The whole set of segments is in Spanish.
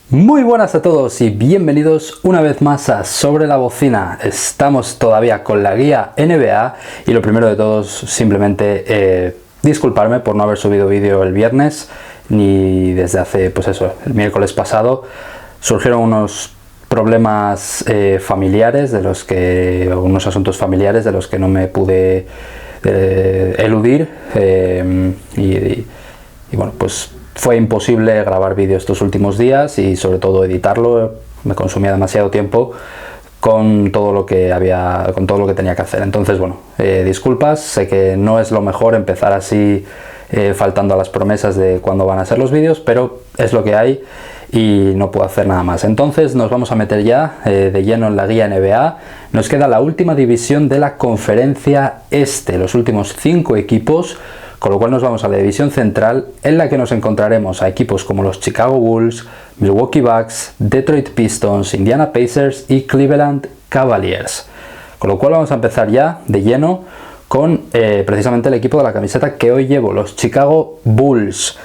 Muy buenas a todos y bienvenidos una vez más a Sobre la Bocina. Estamos todavía con la guía NBA y lo primero de todos, simplemente disculparme por no haber subido vídeo el viernes ni desde hace, el miércoles pasado. Surgieron unos problemas familiares, unos asuntos familiares de los que no me pude eludir y bueno, pues fue imposible grabar vídeo estos últimos días y sobre todo editarlo. Me consumía demasiado tiempo con todo lo que tenía que hacer. Entonces, bueno, disculpas, sé que no es lo mejor empezar así faltando a las promesas de cuándo van a ser los vídeos, pero es lo que hay y no puedo hacer nada más. Entonces nos vamos a meter ya de lleno en la guía NBA. Nos queda la última división de la conferencia este, los últimos 5 equipos, con lo cual nos vamos a la división central, en la que nos encontraremos a equipos como los Chicago Bulls, Milwaukee Bucks, Detroit Pistons, Indiana Pacers y Cleveland Cavaliers. Con lo cual vamos a empezar ya de lleno con precisamente el equipo de la camiseta que hoy llevo, los Chicago Bulls.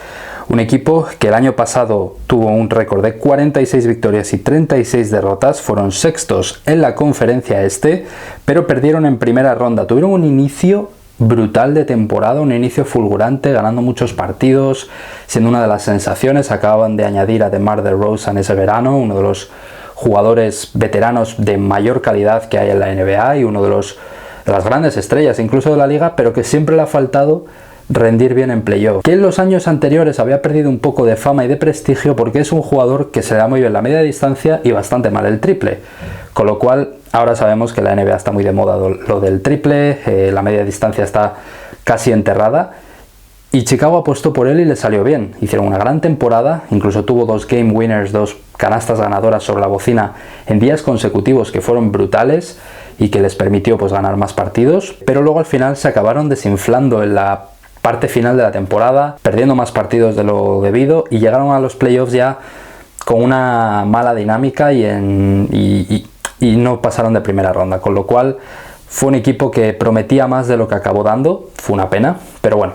Un equipo que el año pasado tuvo un récord de 46 victorias y 36 derrotas, fueron sextos en la conferencia este, pero perdieron en primera ronda. Tuvieron un inicio brutal de temporada, un inicio fulgurante, ganando muchos partidos, siendo una de las sensaciones. Acababan de añadir a DeMar DeRozan ese verano, uno de los jugadores veteranos de mayor calidad que hay en la NBA y uno de las grandes estrellas incluso de la liga, pero que siempre le ha faltado rendir bien en playoff, que en los años anteriores había perdido un poco de fama y de prestigio porque es un jugador que se da muy bien la media distancia y bastante mal el triple, con lo cual ahora sabemos que la NBA está muy de moda lo del triple, la media distancia está casi enterrada y Chicago apostó por él y le salió bien. Hicieron una gran temporada, incluso tuvo 2 game winners, 2 canastas ganadoras sobre la bocina en días consecutivos que fueron brutales y que les permitió pues ganar más partidos, pero luego al final se acabaron desinflando en la parte final de la temporada, perdiendo más partidos de lo debido y llegaron a los playoffs ya con una mala dinámica y no pasaron de primera ronda, con lo cual fue un equipo que prometía más de lo que acabó dando. Fue una pena, pero bueno,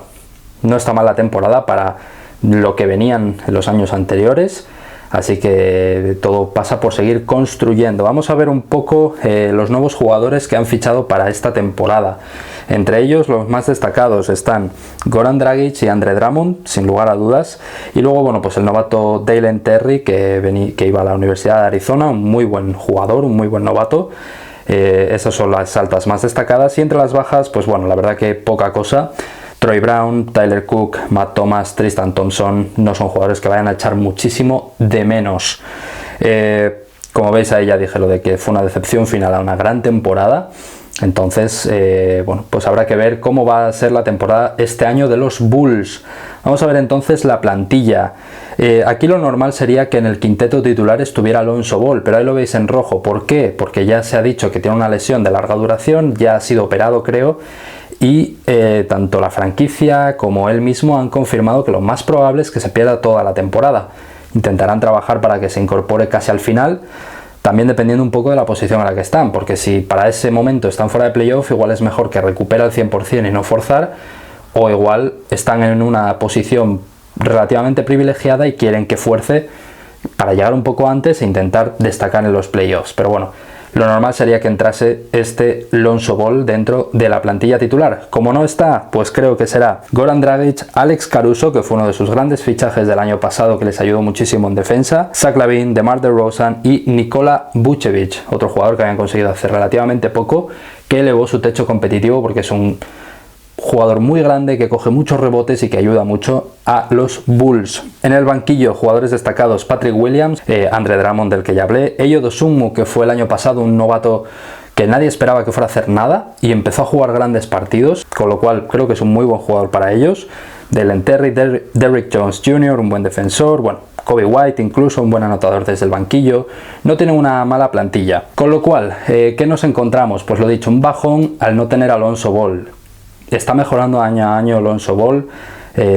no está mal la temporada para lo que venían en los años anteriores, así que todo pasa por seguir construyendo. Vamos a ver un poco los nuevos jugadores que han fichado para esta temporada. Entre ellos los más destacados están Goran Dragic y Andre Drummond, sin lugar a dudas, y luego bueno, pues el novato Dalen Terry que iba a la Universidad de Arizona, un muy buen jugador, un muy buen novato. Esas son las altas más destacadas, y entre las bajas pues bueno, la verdad que poca cosa. Troy Brown, Tyler Cook, Matt Thomas, Tristan Thompson no son jugadores que vayan a echar muchísimo de menos. Como veis, ahí ya dije lo de que fue una decepción final a una gran temporada. Entonces, bueno, pues habrá que ver cómo va a ser la temporada este año de los Bulls. Vamos a ver entonces la plantilla. Aquí lo normal sería que en el quinteto titular estuviera Lonzo Ball, pero ahí lo veis en rojo. ¿Por qué? Porque ya se ha dicho que tiene una lesión de larga duración, ya ha sido operado, creo, y tanto la franquicia como él mismo han confirmado que lo más probable es que se pierda toda la temporada. Intentarán trabajar para que se incorpore casi al final, también dependiendo un poco de la posición en la que están, porque si para ese momento están fuera de playoff, igual es mejor que recupere al 100% y no forzar, o igual están en una posición relativamente privilegiada y quieren que fuerce para llegar un poco antes e intentar destacar en los playoffs. Pero bueno, lo normal sería que entrase este Lonzo Ball dentro de la plantilla titular. Como no está, pues creo que será Goran Dragic, Alex Caruso, que fue uno de sus grandes fichajes del año pasado que les ayudó muchísimo en defensa, Zach LaVine, DeMar DeRozan y Nikola Vucevic, otro jugador que habían conseguido hacer relativamente poco, que elevó su techo competitivo porque es un jugador muy grande que coge muchos rebotes y que ayuda mucho a los Bulls. En el banquillo, jugadores destacados: Patrick Williams, Andre Drummond, del que ya hablé, Ayo Dosunmu, que fue el año pasado un novato que nadie esperaba que fuera a hacer nada y empezó a jugar grandes partidos, con lo cual creo que es un muy buen jugador para ellos. Dalen Terry, Derrick Jones Jr., un buen defensor, bueno, Kobe White incluso, un buen anotador desde el banquillo. No tienen una mala plantilla, con lo cual, ¿qué nos encontramos? Pues lo dicho, un bajón al no tener a Lonzo Ball. Está mejorando año a año Lonzo Ball,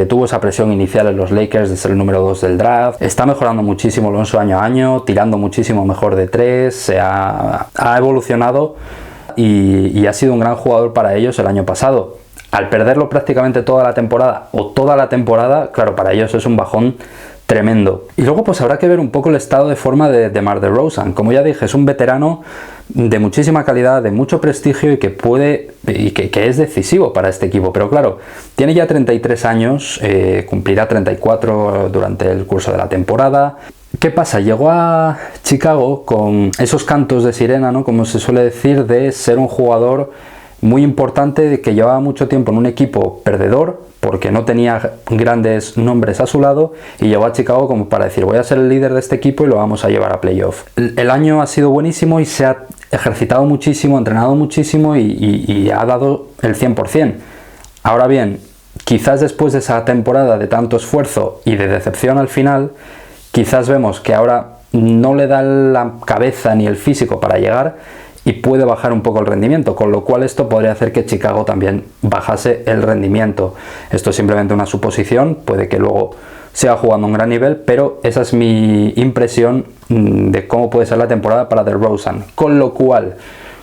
tuvo esa presión inicial en los Lakers de ser el número 2 del draft, está mejorando muchísimo Lonzo año a año, tirando muchísimo mejor de 3, se ha evolucionado y ha sido un gran jugador para ellos el año pasado. Al perderlo prácticamente toda la temporada, claro, para ellos es un bajón tremendo. Y luego pues habrá que ver un poco el estado de forma de DeMar DeRozan. Como ya dije, es un veterano de muchísima calidad, de mucho prestigio y que puede y que es decisivo para este equipo. Pero claro, tiene ya 33 años, cumplirá 34 durante el curso de la temporada. ¿Qué pasa? Llegó a Chicago con esos cantos de sirena, ¿no? Como se suele decir, de ser un jugador muy importante, que llevaba mucho tiempo en un equipo perdedor, porque no tenía grandes nombres a su lado, y llegó a Chicago como para decir, voy a ser el líder de este equipo y lo vamos a llevar a playoff. El año ha sido buenísimo y se ha ejercitado muchísimo, entrenado muchísimo y ha dado el 100%. Ahora bien, quizás después de esa temporada de tanto esfuerzo y de decepción al final, quizás vemos que ahora no le da la cabeza ni el físico para llegar y puede bajar un poco el rendimiento, con lo cual esto podría hacer que Chicago también bajase el rendimiento. Esto es simplemente una suposición, puede que luego siga jugando a un gran nivel, pero esa es mi impresión de cómo puede ser la temporada para DeRozan. Con lo cual,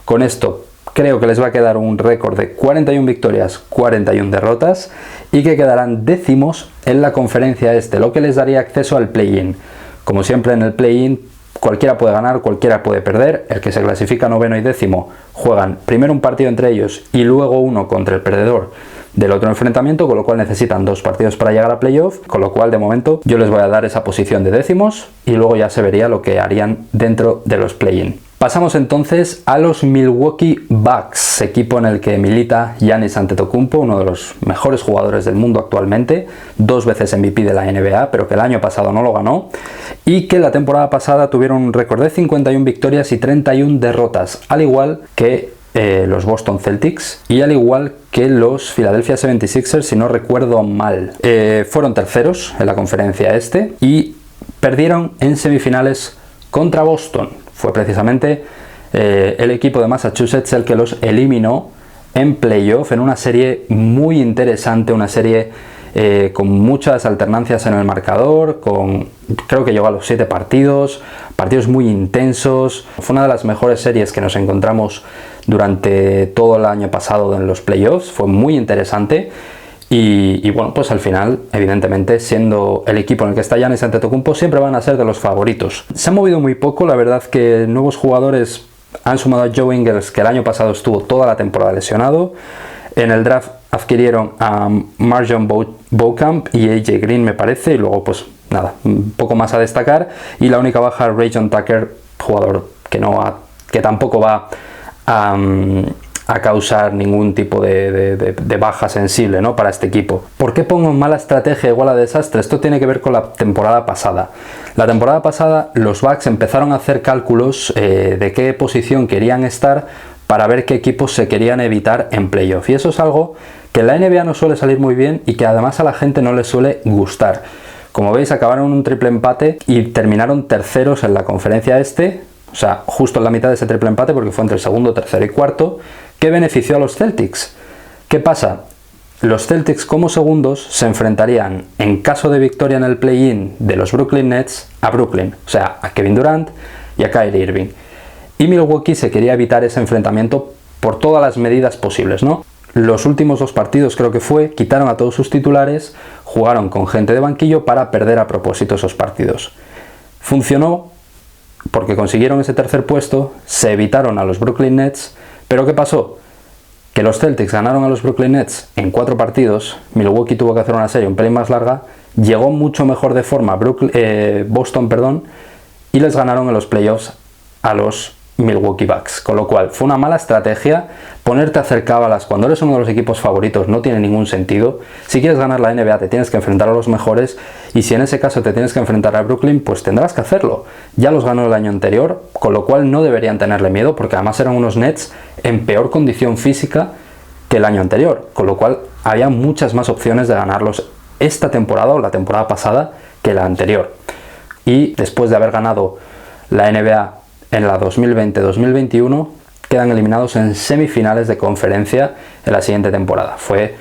con esto creo que les va a quedar un récord de 41 victorias, 41 derrotas y que quedarán décimos en la conferencia este, lo que les daría acceso al play-in. Como siempre en el play-in, cualquiera puede ganar, cualquiera puede perder. El que se clasifica noveno y décimo juegan primero un partido entre ellos y luego uno contra el perdedor del otro enfrentamiento, con lo cual necesitan 2 partidos para llegar a playoff, con lo cual de momento yo les voy a dar esa posición de décimos y luego ya se vería lo que harían dentro de los play-in. Pasamos entonces a los Milwaukee Bucks, equipo en el que milita Giannis Antetokounmpo, uno de los mejores jugadores del mundo actualmente, 2 veces MVP de la NBA, pero que el año pasado no lo ganó, y que la temporada pasada tuvieron un récord de 51 victorias y 31 derrotas, al igual que los Boston Celtics y al igual que los Philadelphia 76ers, si no recuerdo mal. Fueron terceros en la conferencia este y perdieron en semifinales contra Boston. Fue precisamente el equipo de Massachusetts el que los eliminó en playoff en una serie muy interesante, una serie con muchas alternancias en el marcador, creo que llegó a los 7 partidos muy intensos. Fue una de las mejores series que nos encontramos durante todo el año pasado en los playoffs, fue muy interesante. Y bueno, pues al final, evidentemente, siendo el equipo en el que está Giannis Antetokounmpo, siempre van a ser de los favoritos. Se ha movido muy poco, la verdad que nuevos jugadores han sumado a Joe Ingles, que el año pasado estuvo toda la temporada lesionado. En el draft adquirieron a MarJon Beauchamp y AJ Green, me parece, y luego pues nada, un poco más a destacar. Y la única baja, Rajon Tucker, jugador que tampoco va a causar ningún tipo de baja sensible, ¿no?, para este equipo. ¿Por qué pongo mala estrategia igual a desastre? Esto tiene que ver con la temporada pasada. La temporada pasada los Bucks empezaron a hacer cálculos de qué posición querían estar para ver qué equipos se querían evitar en playoff. Y eso es algo que en la NBA no suele salir muy bien y que además a la gente no le suele gustar. Como veis, acabaron un triple empate y terminaron terceros en la conferencia este, o sea, justo en la mitad de ese triple empate, porque fue entre el segundo, tercero y cuarto, que benefició a los Celtics. ¿Qué pasa? Los Celtics como segundos se enfrentarían, en caso de victoria en el play-in de los Brooklyn Nets, a Brooklyn, o sea, a Kevin Durant y a Kyrie Irving. Y Milwaukee se quería evitar ese enfrentamiento por todas las medidas posibles, ¿no? Los últimos 2 partidos, creo que fue, quitaron a todos sus titulares, jugaron con gente de banquillo para perder a propósito esos partidos. Funcionó porque consiguieron ese tercer puesto, se evitaron a los Brooklyn Nets, pero ¿qué pasó? Que los Celtics ganaron a los Brooklyn Nets en 4 partidos, Milwaukee tuvo que hacer una serie un pelín más larga, llegó mucho mejor de forma Boston, y les ganaron en los playoffs a los Milwaukee Bucks, con lo cual fue una mala estrategia. Ponerte a hacer cábalas cuando eres uno de los equipos favoritos no tiene ningún sentido. Si quieres ganar la NBA te tienes que enfrentar a los mejores, y si en ese caso te tienes que enfrentar a Brooklyn, pues tendrás que hacerlo. Ya los ganó el año anterior, con lo cual no deberían tenerle miedo, porque además eran unos Nets en peor condición física que el año anterior, con lo cual había muchas más opciones de ganarlos esta temporada o la temporada pasada que la anterior. Y después de haber ganado la NBA en la 2020-2021, quedan eliminados en semifinales de conferencia en la siguiente temporada. Fue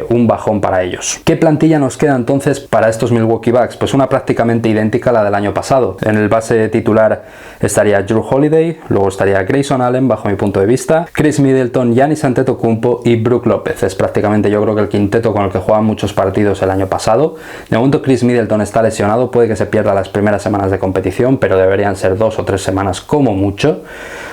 un bajón para ellos. ¿Qué plantilla nos queda entonces para estos Milwaukee Bucks? Pues una prácticamente idéntica a la del año pasado. En el base titular estaría Jrue Holiday, luego estaría Grayson Allen bajo mi punto de vista, Chris Middleton, Giannis Antetokounmpo y Brook López. Es prácticamente, yo creo, que el quinteto con el que juegan muchos partidos el año pasado. De momento Chris Middleton está lesionado, puede que se pierda las primeras semanas de competición, pero deberían ser 2 o 3 semanas como mucho.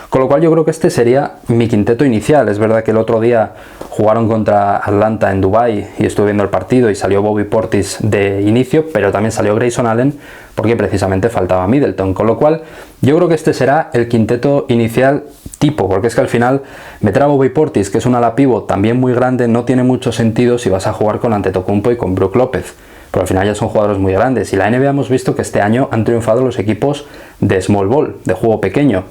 Con lo cual yo creo que este sería mi quinteto inicial. Es verdad que el otro día jugaron contra Atlanta en Dubái y estuve viendo el partido y salió Bobby Portis de inicio, pero también salió Grayson Allen porque precisamente faltaba Middleton. Con lo cual yo creo que este será el quinteto inicial tipo, porque es que al final meter a Bobby Portis, que es un ala pivot también muy grande, no tiene mucho sentido si vas a jugar con Antetokounmpo y con Brook López. Pero al final ya son jugadores muy grandes y la NBA hemos visto que este año han triunfado los equipos de small ball, de juego pequeño.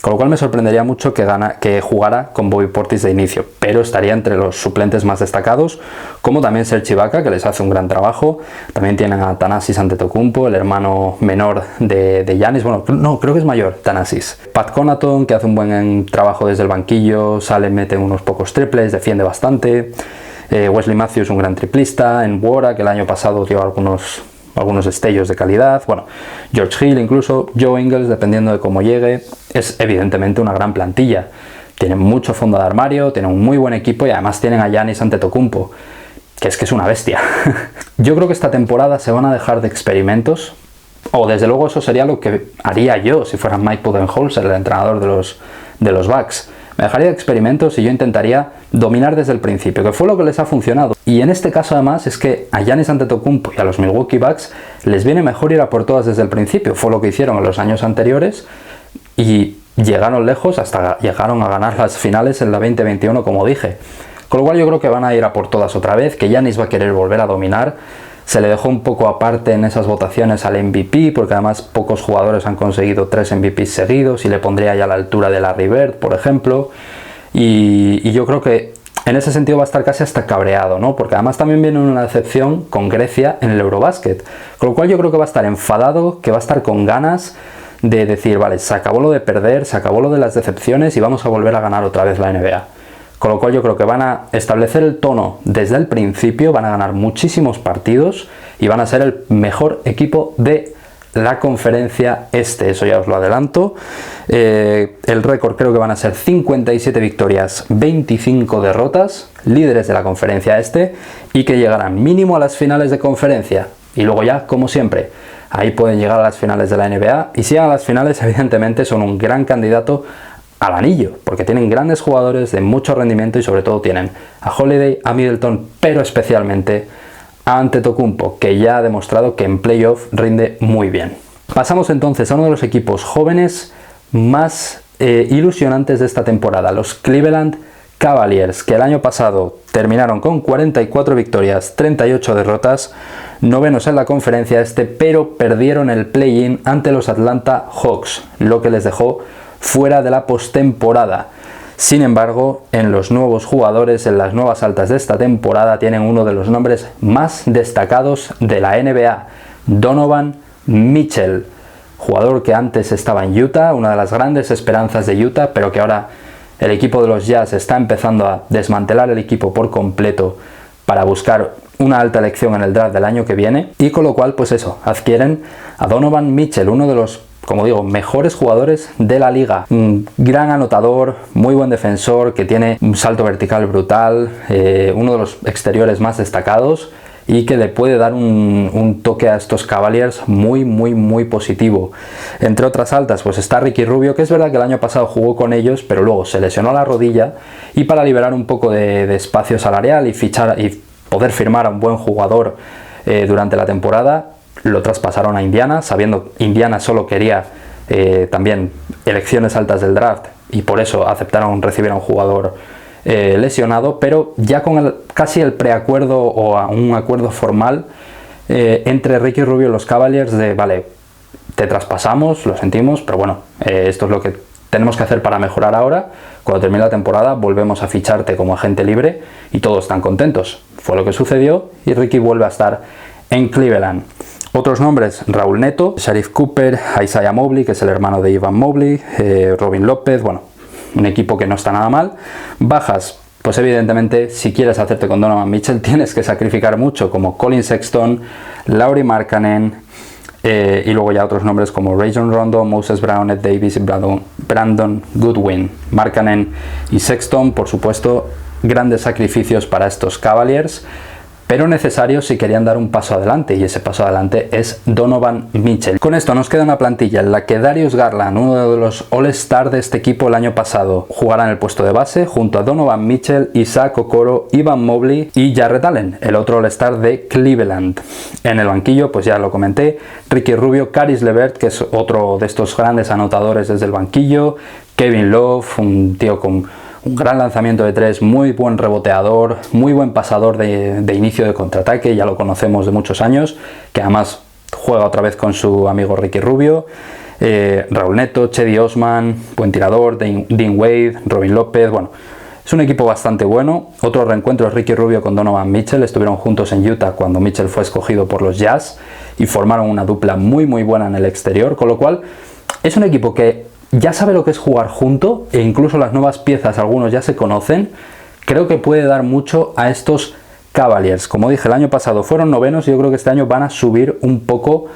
Con lo cual me sorprendería mucho que jugara con Bobby Portis de inicio, pero estaría entre los suplentes más destacados, como también Serge Ibaka, que les hace un gran trabajo. También tienen a Thanasis Antetokounmpo, el hermano menor de Giannis, bueno, no, creo que es mayor, Thanasis. Pat Connaughton, que hace un buen trabajo desde el banquillo, sale, mete unos pocos triples, defiende bastante. Wesley Matthews, un gran triplista. En Nwora, que el año pasado dio algunos destellos de calidad. Bueno, George Hill incluso, Joe Ingles, dependiendo de cómo llegue. Es evidentemente una gran plantilla. Tienen mucho fondo de armario, tienen un muy buen equipo y además tienen a Giannis Antetokounmpo, que es una bestia. Yo creo que esta temporada se van a dejar de experimentos, o desde luego eso sería lo que haría yo si fuera Mike Budenholzer, el entrenador de los Bucks. Me dejaría de experimentos y yo intentaría dominar desde el principio, que fue lo que les ha funcionado. Y en este caso además es que a Giannis Antetokounmpo y a los Milwaukee Bucks les viene mejor ir a por todas desde el principio. Fue lo que hicieron en los años anteriores y llegaron lejos, hasta llegaron a ganar las finales en la 2021, como dije. Con lo cual yo creo que van a ir a por todas otra vez, que Giannis va a querer volver a dominar. Se le dejó un poco aparte en esas votaciones al MVP, porque además pocos jugadores han conseguido 3 MVPs seguidos y le pondría ya a la altura de Larry Bird, por ejemplo. Y yo creo que en ese sentido va a estar casi hasta cabreado, ¿no? Porque además también viene una decepción con Grecia en el Eurobasket. Con lo cual yo creo que va a estar enfadado, que va a estar con ganas de decir, vale, se acabó lo de perder, se acabó lo de las decepciones y vamos a volver a ganar otra vez la NBA. Con lo cual yo creo que van a establecer el tono desde el principio, van a ganar muchísimos partidos y van a ser el mejor equipo de la conferencia este, eso ya os lo adelanto. El récord creo que van a ser 57 victorias, 25 derrotas, líderes de la conferencia este, y que llegarán mínimo a las finales de conferencia. Y luego ya, como siempre, ahí pueden llegar a las finales de la NBA, y si llegan a las finales, evidentemente son un gran candidato al anillo, porque tienen grandes jugadores de mucho rendimiento y sobre todo tienen a Holiday, a Middleton, pero especialmente a Antetokounmpo, que ya ha demostrado que en playoff rinde muy bien. Pasamos entonces a uno de los equipos jóvenes más ilusionantes de esta temporada, los Cleveland Cavaliers, que el año pasado terminaron con 44 victorias, 38 derrotas, novenos en la conferencia este, pero perdieron el play-in ante los Atlanta Hawks, lo que les dejó fuera de la postemporada. Sin embargo, en los nuevos jugadores, en las nuevas altas de esta temporada, tienen uno de los nombres más destacados de la NBA, Donovan Mitchell, jugador que antes estaba en Utah, una de las grandes esperanzas de Utah, pero que ahora el equipo de los Jazz está empezando a desmantelar el equipo por completo para buscar una alta elección en el draft del año que viene, y con lo cual, pues eso, adquieren a Donovan Mitchell, uno de los, como digo, mejores jugadores de la liga. Un gran anotador, muy buen defensor, que tiene un salto vertical brutal, uno de los exteriores más destacados y que le puede dar un toque a estos Cavaliers muy positivo. Entre otras altas, pues está Ricky Rubio, que es verdad que el año pasado jugó con ellos, pero luego se lesionó la rodilla, y para liberar un poco de espacio salarial y poder firmar a un buen jugador durante la temporada, lo traspasaron a Indiana, sabiendo Indiana solo quería también elecciones altas del draft y por eso aceptaron recibir a un jugador lesionado, pero ya con casi el preacuerdo o un acuerdo formal entre Ricky Rubio y los Cavaliers de vale, te traspasamos, lo sentimos, pero bueno, esto es lo que tenemos que hacer para mejorar ahora. Cuando termine la temporada volvemos a ficharte como agente libre y todos están contentos. Fue lo que sucedió y Ricky vuelve a estar en Cleveland. Otros nombres, Raúl Neto, Sharif Cooper, Isaiah Mobley, que es el hermano de Evan Mobley, Robin López, bueno, un equipo que no está nada mal. Bajas, pues evidentemente si quieres hacerte con Donovan Mitchell tienes que sacrificar mucho, como Colin Sexton, Lauri Markkanen, y luego ya otros nombres como Rajon Rondo, Moses Brown, Ed Davis y Brandon Goodwin. Markkanen y Sexton, por supuesto, grandes sacrificios para estos Cavaliers, pero necesarios si querían dar un paso adelante, y ese paso adelante es Donovan Mitchell. Con esto nos queda una plantilla en la que Darius Garland, uno de los All-Star de este equipo el año pasado, jugará en el puesto de base junto a Donovan Mitchell, Isaac Okoro, Evan Mobley y Jarrett Allen, el otro All-Star de Cleveland. En el banquillo, pues ya lo comenté, Ricky Rubio, Caris LeVert, que es otro de estos grandes anotadores desde el banquillo, Kevin Love, un tío con un gran lanzamiento de tres, muy buen reboteador, muy buen pasador de inicio de contraataque, ya lo conocemos de muchos años, que además juega otra vez con su amigo Ricky Rubio, Raúl Neto, Cedi Osman, buen tirador, Dean Wade, Robin López, bueno, es un equipo bastante bueno. Otro reencuentro es Ricky Rubio con Donovan Mitchell, estuvieron juntos en Utah cuando Mitchell fue escogido por los Jazz y formaron una dupla muy buena en el exterior, con lo cual es un equipo que ya sabe lo que es jugar junto, e incluso las nuevas piezas, algunos ya se conocen. Creo que puede dar mucho a estos Cavaliers. Como dije, el año pasado fueron novenos y yo creo que este año van a subir un poco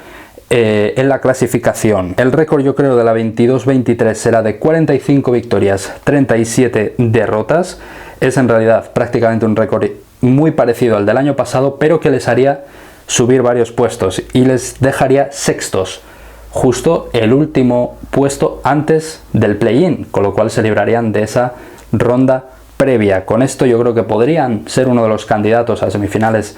en la clasificación. El récord, yo creo, de la 22-23 será de 45 victorias, 37 derrotas. Es en realidad prácticamente un récord muy parecido al del año pasado, pero que les haría subir varios puestos y les dejaría sextos, justo el último puesto antes del play-in, con lo cual se librarían de esa ronda previa. Con esto yo creo que podrían ser uno de los candidatos a semifinales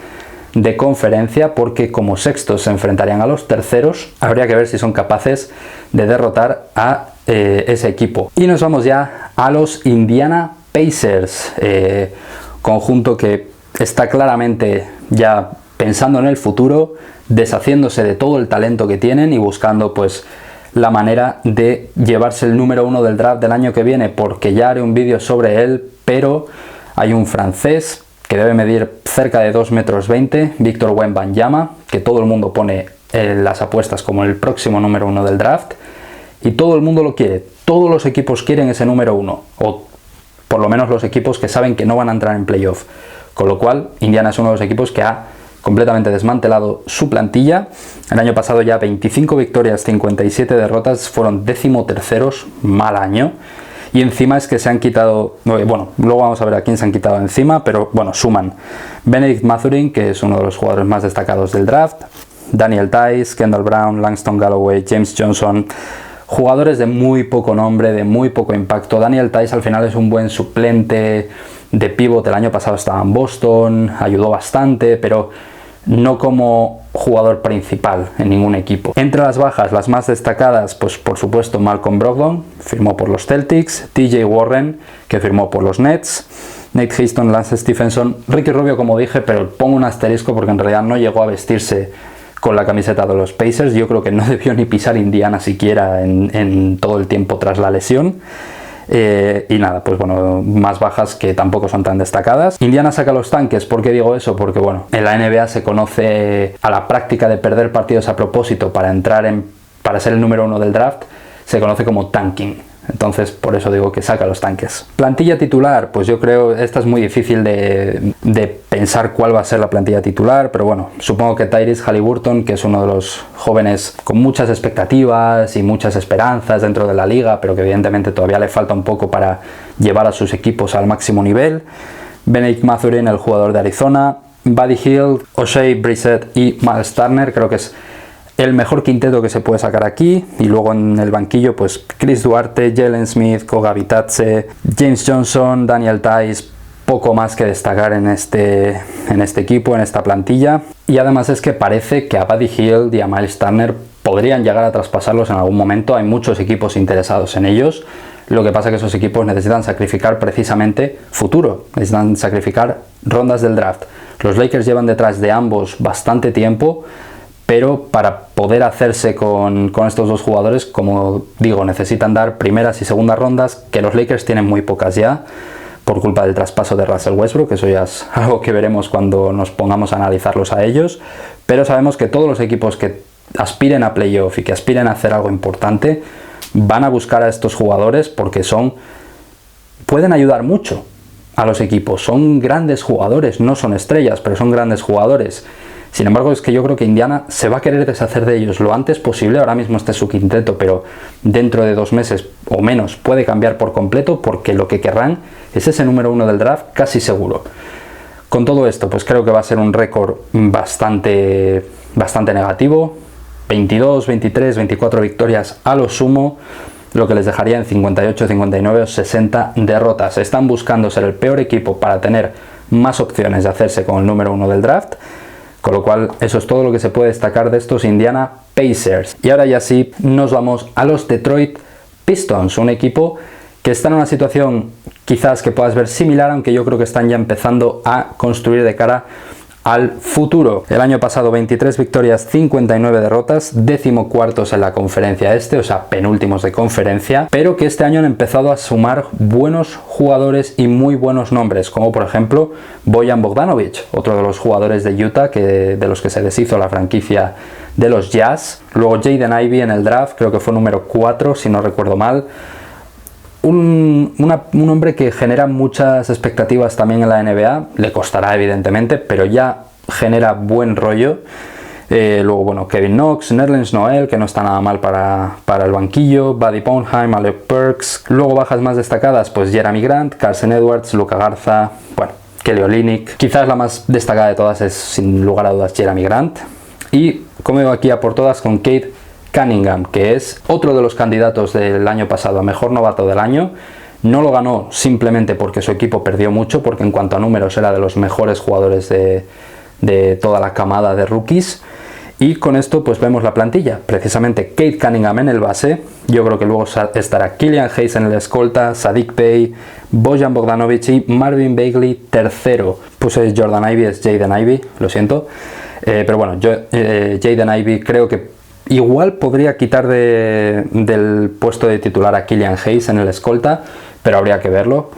de conferencia, porque como sextos se enfrentarían a los terceros. Habría que ver si son capaces de derrotar a ese equipo. Y nos vamos ya a los Indiana Pacers, conjunto que está claramente ya pensando en el futuro, deshaciéndose de todo el talento que tienen y buscando pues la manera de llevarse el número 1 del draft del año que viene, porque ya haré un vídeo sobre él, pero hay un francés que debe medir cerca de 2,20 metros, Victor Wembanyama, que todo el mundo pone en las apuestas como el próximo número 1 del draft, y todo el mundo lo quiere, todos los equipos quieren ese número 1, o por lo menos los equipos que saben que no van a entrar en playoff, con lo cual Indiana es uno de los equipos que ha completamente desmantelado su plantilla. El año pasado ya 25 victorias, 57 derrotas, fueron 13º, mal año. Y encima es que se han quitado, bueno, luego vamos a ver a quién se han quitado encima, pero bueno, suman Bennedict Mathurin, que es uno de los jugadores más destacados del draft, Daniel Tice, Kendall Brown, Langston Galloway, James Johnson, jugadores de muy poco nombre, de muy poco impacto. Daniel Tice al final es un buen suplente de pívot, el año pasado estaba en Boston, ayudó bastante, pero no como jugador principal en ningún equipo. Entre las bajas, las más destacadas, pues por supuesto Malcolm Brogdon, firmó por los Celtics, TJ Warren, que firmó por los Nets, Nate Hairston, Lance Stephenson, Ricky Rubio, como dije, pero pongo un asterisco porque en realidad no llegó a vestirse con la camiseta de los Pacers. Yo creo que no debió ni pisar Indiana siquiera en todo el tiempo tras la lesión. Y nada, pues bueno, más bajas que tampoco son tan destacadas. Indiana saca los tanques. ¿Por qué digo eso? Porque bueno, en la NBA se conoce a la práctica de perder partidos a propósito para para ser el número 1 del draft, se conoce como tanking. Entonces por eso digo que saca los tanques. Plantilla titular, pues yo creo esta es muy difícil de pensar cuál va a ser la plantilla titular, pero bueno, supongo que Tyrese Haliburton, que es uno de los jóvenes con muchas expectativas y muchas esperanzas dentro de la liga, pero que evidentemente todavía le falta un poco para llevar a sus equipos al máximo nivel. Bennedict Mathurin, el jugador de Arizona, Buddy Hield, O'Shea Brissett y Miles Turner, creo que es el mejor quinteto que se puede sacar aquí. Y luego en el banquillo pues Chris Duarte, Jalen Smith, Koga Bitadze, James Johnson, Daniel Tice, poco más que destacar en este equipo, en esta plantilla. Y además es que parece que a Buddy Hield y a Miles Turner podrían llegar a traspasarlos en algún momento. Hay muchos equipos interesados en ellos. Lo que pasa es que esos equipos necesitan sacrificar precisamente futuro, necesitan sacrificar rondas del draft. Los Lakers llevan detrás de ambos bastante tiempo, pero para poder hacerse con estos dos jugadores, como digo, necesitan dar primeras y segundas rondas, que los Lakers tienen muy pocas ya, por culpa del traspaso de Russell Westbrook. Eso ya es algo que veremos cuando nos pongamos a analizarlos a ellos, pero sabemos que todos los equipos que aspiren a playoff y que aspiren a hacer algo importante, van a buscar a estos jugadores porque pueden ayudar mucho. a los equipos. Son grandes jugadores, no son estrellas, pero son grandes jugadores. Sin embargo, es que yo creo que Indiana se va a querer deshacer de ellos lo antes posible. Ahora mismo este es su quinteto, pero dentro de 2 meses o menos puede cambiar por completo, porque lo que querrán es ese número 1 del draft casi seguro. Con todo esto, pues creo que va a ser un récord bastante negativo. 22, 23, 24 victorias a lo sumo, lo que les dejaría en 58, 59 o 60 derrotas. Están buscando ser el peor equipo para tener más opciones de hacerse con el número 1 del draft. Con lo cual, eso es todo lo que se puede destacar de estos Indiana Pacers. Y ahora ya sí, nos vamos a los Detroit Pistons, un equipo que está en una situación quizás que puedas ver similar, aunque yo creo que están ya empezando a construir de cara al futuro. El año pasado 23 victorias, 59 derrotas, 14º en la conferencia este, o sea, penúltimos de conferencia, pero que este año han empezado a sumar buenos jugadores y muy buenos nombres, como por ejemplo Bojan Bogdanovic, otro de los jugadores de Utah de los que se deshizo la franquicia de los Jazz. Luego Jaden Ivey en el draft, creo que fue número 4 si no recuerdo mal. Un hombre que genera muchas expectativas también en la NBA, le costará evidentemente, pero ya genera buen rollo. Luego, bueno, Kevin Knox, Nerlens Noel, que no está nada mal para el banquillo, Buddy Bonheim, Alec Burks. Luego bajas más destacadas, pues Jeremy Grant, Carson Edwards, Luka Garza, bueno, Kelly Olynyk. Quizás la más destacada de todas es, sin lugar a dudas, Jeremy Grant. Y como veo aquí a por todas con Cade Cunningham, que es otro de los candidatos del año pasado a mejor novato del año. No lo ganó simplemente porque su equipo perdió mucho, porque en cuanto a números era de los mejores jugadores de toda la camada de rookies. Y con esto pues vemos la plantilla, precisamente Cade Cunningham en el base, yo creo que luego estará Killian Hayes en el escolta, Saddiq Bey, Bojan Bogdanovic y Marvin Bagley tercero. Puse Jordan Ivey, es Jaden Ivey, lo siento, pero bueno, Jaden Ivey creo que igual podría quitar del puesto de titular a Killian Hayes en el escolta, pero habría que verlo.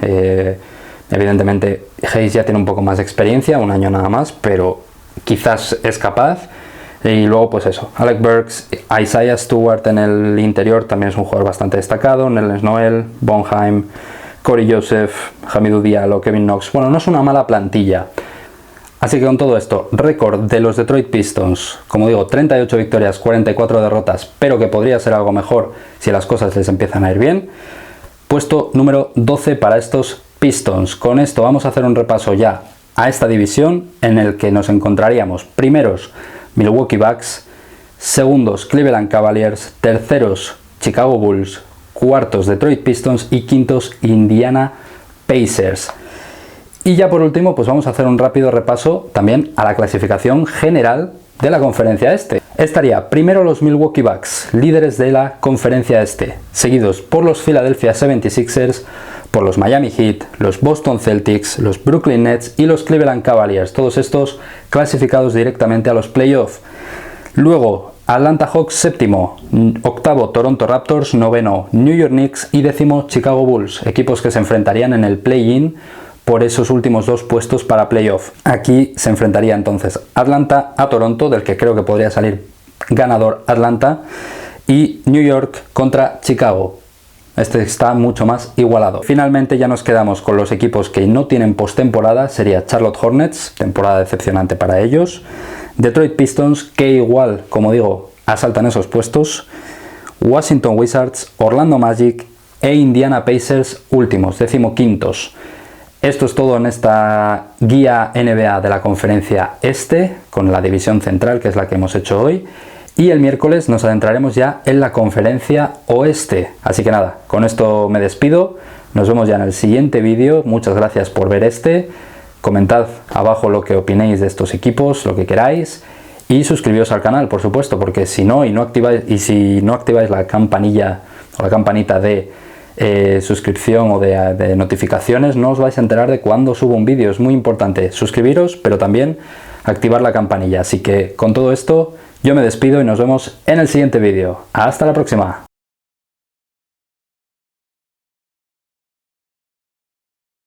Evidentemente Hayes ya tiene un poco más de experiencia, un año nada más, pero quizás es capaz. Y luego pues eso, Alec Burks, Isaiah Stewart en el interior también es un jugador bastante destacado, Nerlens Noel, Bonheim, Corey Joseph, Hamidou Diallo, Kevin Knox. Bueno, no es una mala plantilla. Así que con todo esto, récord de los Detroit Pistons, como digo, 38 victorias, 44 derrotas, pero que podría ser algo mejor si las cosas les empiezan a ir bien. Puesto número 12 para estos Pistons. Con esto vamos a hacer un repaso ya a esta división en el que nos encontraríamos primeros Milwaukee Bucks, segundos Cleveland Cavaliers, terceros Chicago Bulls, cuartos Detroit Pistons y quintos Indiana Pacers. Y ya por último pues vamos a hacer un rápido repaso también a la clasificación general de la conferencia este. Estaría primero los Milwaukee Bucks, líderes de la conferencia este, seguidos por los Philadelphia 76ers, por los Miami Heat, los Boston Celtics, los Brooklyn Nets y los Cleveland Cavaliers, todos estos clasificados directamente a los playoffs. Luego Atlanta Hawks séptimo, octavo Toronto Raptors, noveno New York Knicks y décimo Chicago Bulls, equipos que se enfrentarían en el play-in por esos últimos 2 puestos para playoff. Aquí se enfrentaría entonces Atlanta a Toronto, del que creo que podría salir ganador Atlanta, y New York contra Chicago. Este está mucho más igualado. Finalmente ya nos quedamos con los equipos que no tienen postemporada. Sería Charlotte Hornets, temporada decepcionante para ellos, Detroit Pistons, que igual, como digo, asaltan esos puestos, Washington Wizards, Orlando Magic e Indiana Pacers últimos, 15º. Esto es todo en esta guía NBA de la conferencia este, con la división central, que es la que hemos hecho hoy. Y el miércoles nos adentraremos ya en la conferencia oeste. Así que nada, con esto me despido. Nos vemos ya en el siguiente vídeo. Muchas gracias por ver este. Comentad abajo lo que opinéis de estos equipos, lo que queráis. Y suscribíos al canal, por supuesto, porque si no activáis la campanilla o la campanita de suscripción o de notificaciones, no os vais a enterar de cuando subo un vídeo. Es muy importante suscribiros, pero también activar la campanilla. Así que con todo esto yo me despido y nos vemos en el siguiente vídeo. Hasta la próxima.